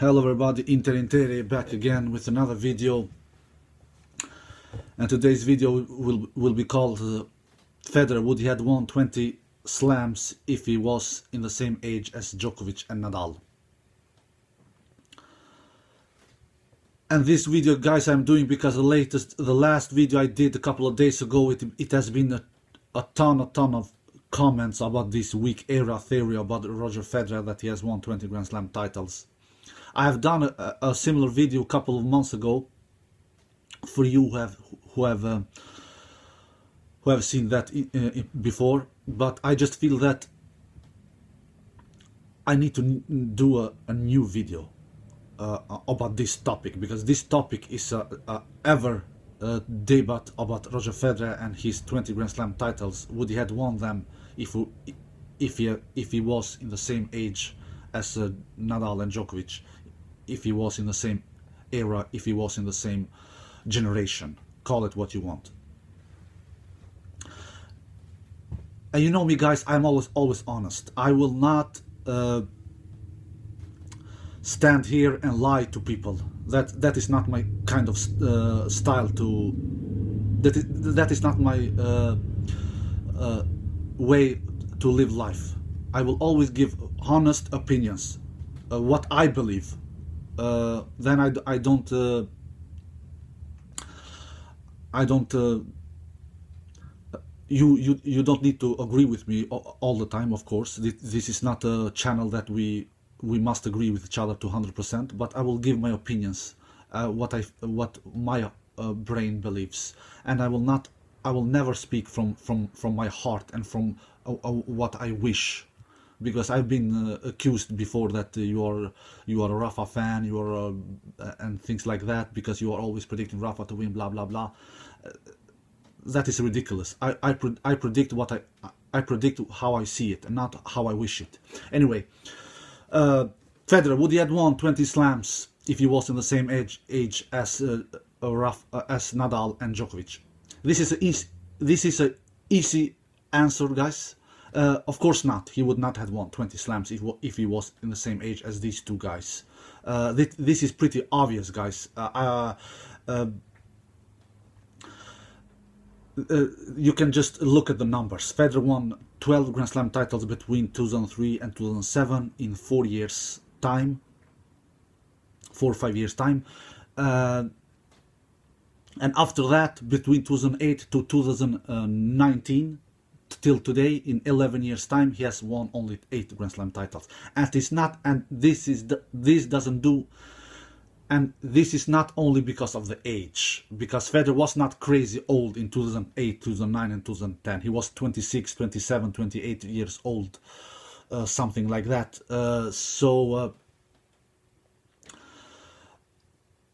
Hello everybody, Inter back again with another video, and today's video will be called Federer would he had won 20 slams if he was in the same age as Djokovic and Nadal. And this video, guys, I'm doing because the last video I did a couple of days ago, it has been a ton of comments about this weak era theory about Roger Federer, that he has won 20 Grand Slam titles. I have done a similar video a couple of months ago for you who have seen that before, but I just feel that I need to do a new video about this topic, because this topic is a ever debate about Roger Federer and his 20 Grand Slam titles. Would he had won them if he was in the same age as Nadal and Djokovic, if he was in the same era, if he was in the same generation, call it what you want. And you know me, guys, I'm always honest. I will not stand here and lie to people. That is not my kind of style to. That is not my way to live life. I will always give honest opinions, what I believe. Then I don't you don't need to agree with me all the time, of course. This is not a channel that we must agree with each other to 100%, but I will give my opinions, what my brain believes, and I will never speak from my heart and from what I wish. Because I've been accused before that you are a Rafa fan, and things like that, because you are always predicting Rafa to win, blah blah blah. That is ridiculous. I predict what I predict how I see it, and not how I wish it. Anyway, Federer, would he had won 20 slams if he was in the same age as as Nadal and Djokovic? This is a easy answer, guys. Of course not. He would not have won 20 slams if he was in the same age as these two guys. This is pretty obvious, guys. You can just look at the numbers. Federer won 12 Grand Slam titles between 2003 and 2007 in 4 years' time. 4 or 5 years' time. And after that, between 2008 to 2019, till today, in 11 years' time, he has won only 8 Grand Slam titles. And it's not, and this is not only because of the age, because Federer was not crazy old in 2008, 2009 and 2010. He was 26, 27, 28 years old, something like that.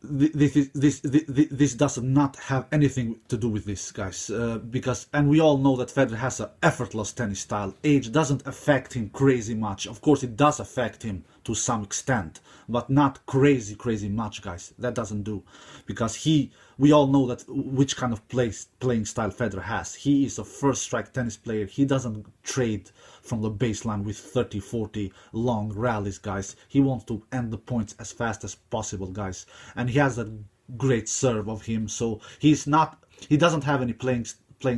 This does not have anything to do with this, guys, and we all know that Federer has an effortless tennis style. Age doesn't affect him crazy much. Of course it does affect him to some extent, but not crazy much, guys. That doesn't do, because we all know that which kind of playing style Federer has. He is a first strike tennis player. He doesn't trade from the baseline with 30-40 long rallies, guys. He wants to end the points as fast as possible, guys, and he has a great serve of him. So he doesn't have any playing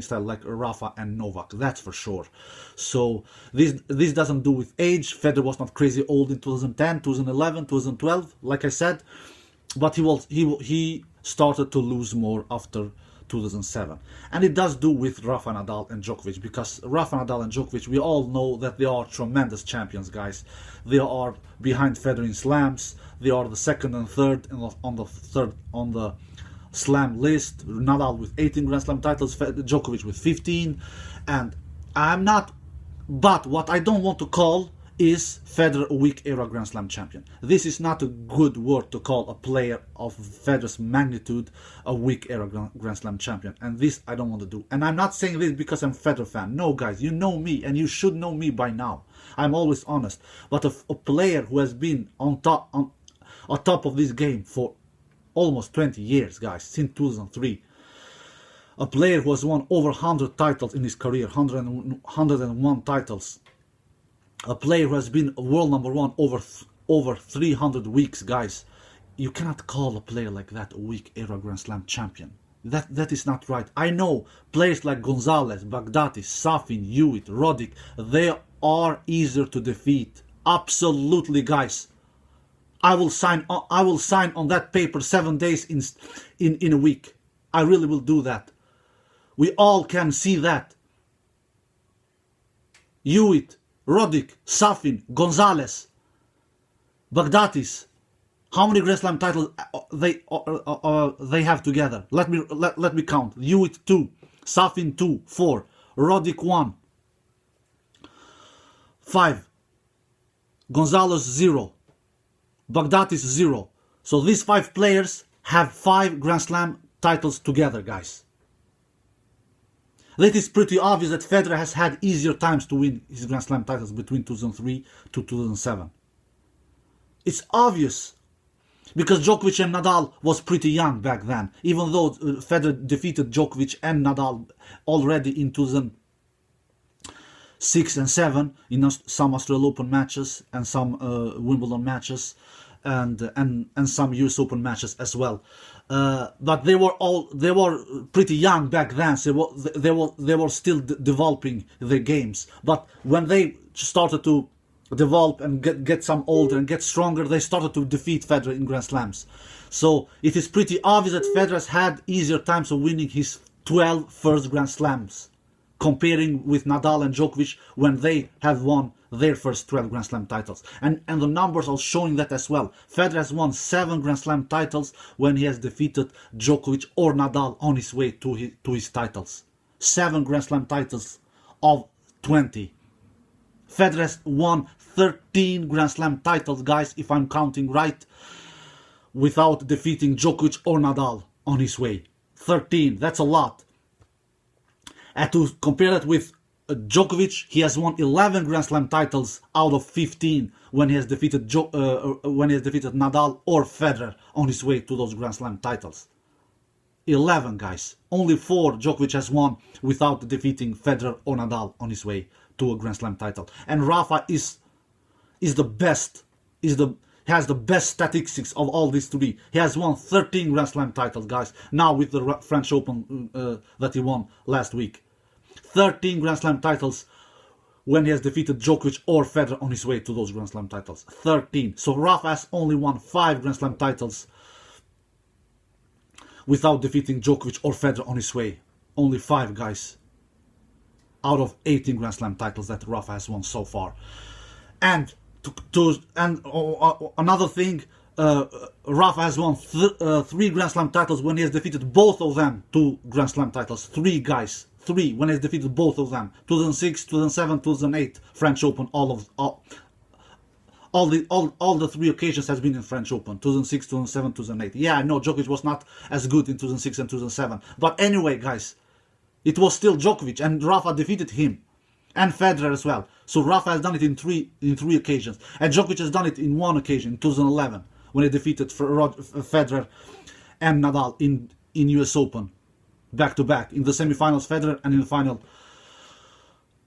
style like Rafa and Novak, that's for sure. So this doesn't do with age. Federer was not crazy old in 2010, 2011, 2012, like I said, but he started to lose more after 2007. And it does do with Rafa Nadal and Djokovic, because Rafa Nadal and Djokovic, we all know that they are tremendous champions, guys. They are behind Federer in slams. They are the second and third on the slam list. Nadal with 18 Grand Slam titles, Djokovic with 15. And but what I don't want to call is Federer a weak era Grand Slam champion. This is not a good word to call a player of Federer's magnitude a weak era Grand Slam champion, and this I don't want to do. And I'm not saying this because I'm a Federer fan. No, guys, you know me, and you should know me by now. I'm always honest. But a player who has been on top of this game for almost 20 years, guys, since 2003. A player who has won over 100 titles in his career, 101 titles. A player who has been world number one over over 300 weeks, guys. You cannot call a player like that a weak era Grand Slam champion. That is not right. I know players like Gonzalez, Baghdatis, Safin, Hewitt, Roddick, they are easier to defeat. Absolutely, guys. I will sign on that paper 7 days in a week. I really will do that. We all can see that. Hewitt, Roddick, Safin, Gonzalez, Baghdatis. How many Grand Slam titles they have together? Let me count. Hewitt 2, Safin 2, 4, Roddick 1, 5, Gonzalez 0, Baghdatis 0. So these 5 players have 5 Grand Slam titles together, guys. It is pretty obvious that Federer has had easier times to win his Grand Slam titles between 2003 to 2007. It's obvious. Because Djokovic and Nadal was pretty young back then. Even though Federer defeated Djokovic and Nadal already in 2006 and 7 in some Australian Open matches and some Wimbledon matches and some US Open matches as well. But they were pretty young back then, so they were still developing their games. But when they started to develop and get some older and get stronger, they started to defeat Federer in Grand Slams. So it is pretty obvious that Federer has had easier times of winning his 12 first Grand Slams, comparing with Nadal and Djokovic when they have won their first 12 Grand Slam titles. And the numbers are showing that as well. Federer has won 7 Grand Slam titles when he has defeated Djokovic or Nadal on his way to his titles. 7 Grand Slam titles of 20. Federer has won 13 Grand Slam titles, guys, if I'm counting right, without defeating Djokovic or Nadal on his way. 13, that's a lot. And to compare that with Djokovic, he has won 11 Grand Slam titles out of 15 when he has defeated Nadal or Federer on his way to those Grand Slam titles. 11, guys. Only 4 Djokovic has won without defeating Federer or Nadal on his way to a Grand Slam title. And Rafa is the best, has the best statistics of all these 3. He has won 13 Grand Slam titles, guys, now with the French Open that he won last week. 13 Grand Slam titles when he has defeated Djokovic or Federer on his way to those Grand Slam titles. 13. So Rafa has only won 5 Grand Slam titles without defeating Djokovic or Federer on his way. Only 5, guys, out of 18 Grand Slam titles that Rafa has won so far. And another thing, Rafa has won 3 Grand Slam titles when he has defeated both of them to Grand Slam titles. 3, guys. 3 when he has defeated both of them. 2006, 2007, 2008 French Open. All the 3 occasions has been in French Open. 2006, 2007, 2008. Yeah, I know Djokovic was not as good in 2006 and 2007. But anyway, guys, it was still Djokovic, and Rafa defeated him. And Federer as well. So Rafa has done it in three occasions. And Djokovic has done it in 1 occasion, in 2011, when he defeated Federer and Nadal in US Open. Back to back. In the semi-finals Federer and in the final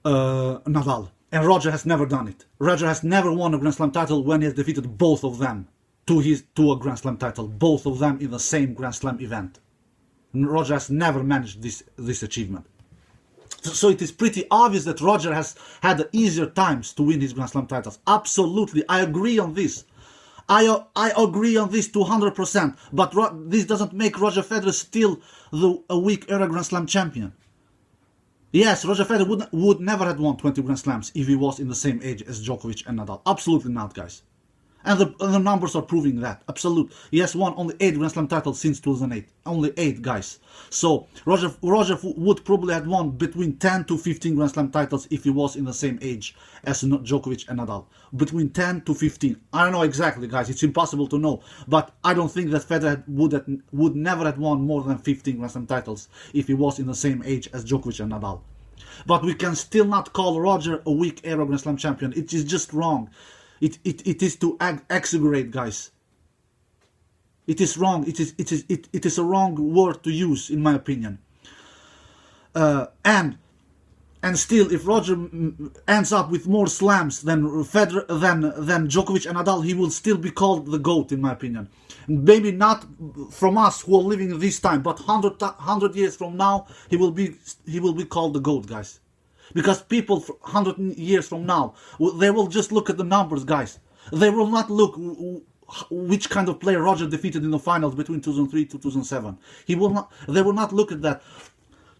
Nadal. And Roger has never done it. Roger has never won a Grand Slam title when he has defeated both of them to a Grand Slam title. Both of them in the same Grand Slam event. Roger has never managed this achievement. So it is pretty obvious that Roger has had easier times to win his Grand Slam titles. Absolutely, I agree on this. I agree on this 200%. But this doesn't make Roger Federer still a weak era Grand Slam champion. Yes, Roger Federer would never have won 20 Grand Slams if he was in the same age as Djokovic and Nadal. Absolutely not, guys. And the numbers are proving that. Absolutely. He has won only 8 Grand Slam titles since 2008. Only 8, guys. So Roger would probably have won between 10 to 15 Grand Slam titles if he was in the same age as Djokovic and Nadal. Between 10 to 15. I don't know exactly, guys. It's impossible to know. But I don't think that Federer would never have won more than 15 Grand Slam titles if he was in the same age as Djokovic and Nadal. But we can still not call Roger a weak era Grand Slam champion. It is just wrong. It is to exaggerate, guys. It is wrong. It is a wrong word to use, in my opinion. And And still, if Roger ends up with more slams than Federer, than Djokovic and Nadal, he will still be called the GOAT, in my opinion. Maybe not from us who are living in this time, but 100 years from now, he will be called the GOAT, guys. Because people 100 years from now, they will just look at the numbers, guys. They will not look which kind of player Roger defeated in the finals between 2003 to 2007. They will not look at that.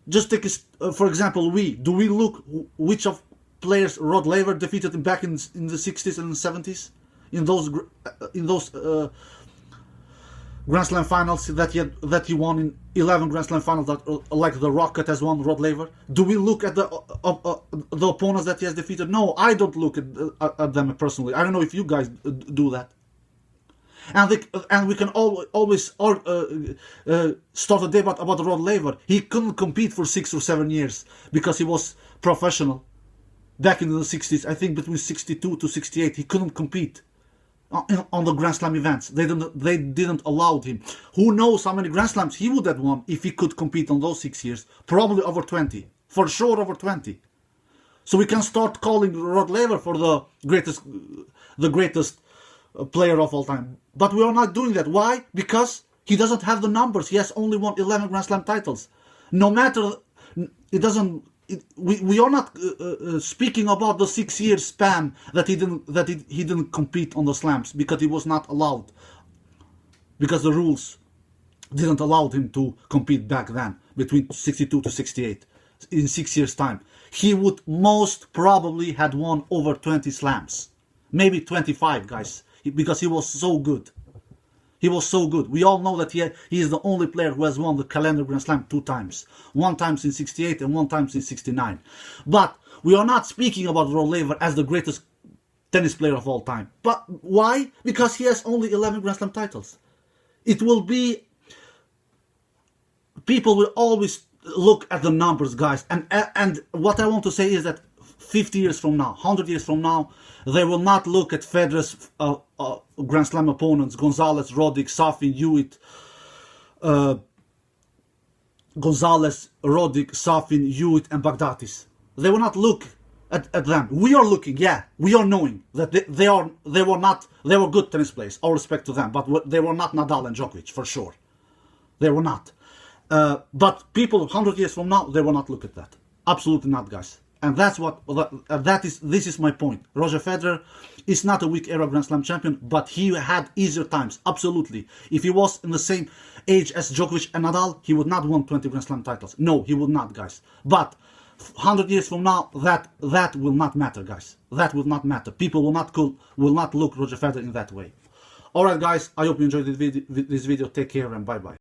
Just take, for example, do we look which of players Rod Laver defeated him back in the 60s and 70s? In those Grand Slam finals that he won in 11 Grand Slam finals, like the Rocket has won Rod Laver. Do we look at the opponents that he has defeated? No, I don't look at them personally. I don't know if you guys do that. And we can always start a debate about Rod Laver. He couldn't compete for 6 or 7 years because he was professional. Back in the 60s, I think between 62 to 68, he couldn't compete on the Grand Slam events. They didn't allow him. Who knows how many Grand Slams he would have won if he could compete on those 6 years? Probably over 20. For sure over 20. So we can start calling Rod Laver for the greatest player of all time. But we are not doing that. Why? Because he doesn't have the numbers. He has only won 11 Grand Slam titles. No matter, we are not speaking about the 6 year span that he didn't compete on the slams because he was not allowed. Because the rules didn't allow him to compete back then, between 62 to 68, in 6 years' time. He would most probably had won over 20 slams. Maybe 25, guys. Because he was so good. He was so good. We all know that he is the only player who has won the calendar Grand Slam 2 times. 1 time in 68 and 1 time in 69. But we are not speaking about Rod Laver as the greatest tennis player of all time. But why? Because he has only 11 Grand Slam titles. It will be... People will always look at the numbers, guys. And what I want to say is that 50 years from now, 100 years from now, they will not look at Federer's Grand Slam opponents, Gonzalez, Roddick, Safin, Hewitt, and Baghdatis. They will not look at them. We are looking, yeah, we are knowing that they were good tennis players, all respect to them, but they were not Nadal and Djokovic, for sure. They were not. But people 100 years from now, they will not look at that. Absolutely not, guys. And this is my point. Roger Federer is not a weak era Grand Slam champion, but he had easier times, absolutely. If he was in the same age as Djokovic and Nadal, he would not win 20 Grand Slam titles. No, he would not, guys. But 100 years from now, that will not matter, guys. That will not matter. People will not look Roger Federer in that way. Alright, guys, I hope you enjoyed this video. Take care and bye-bye.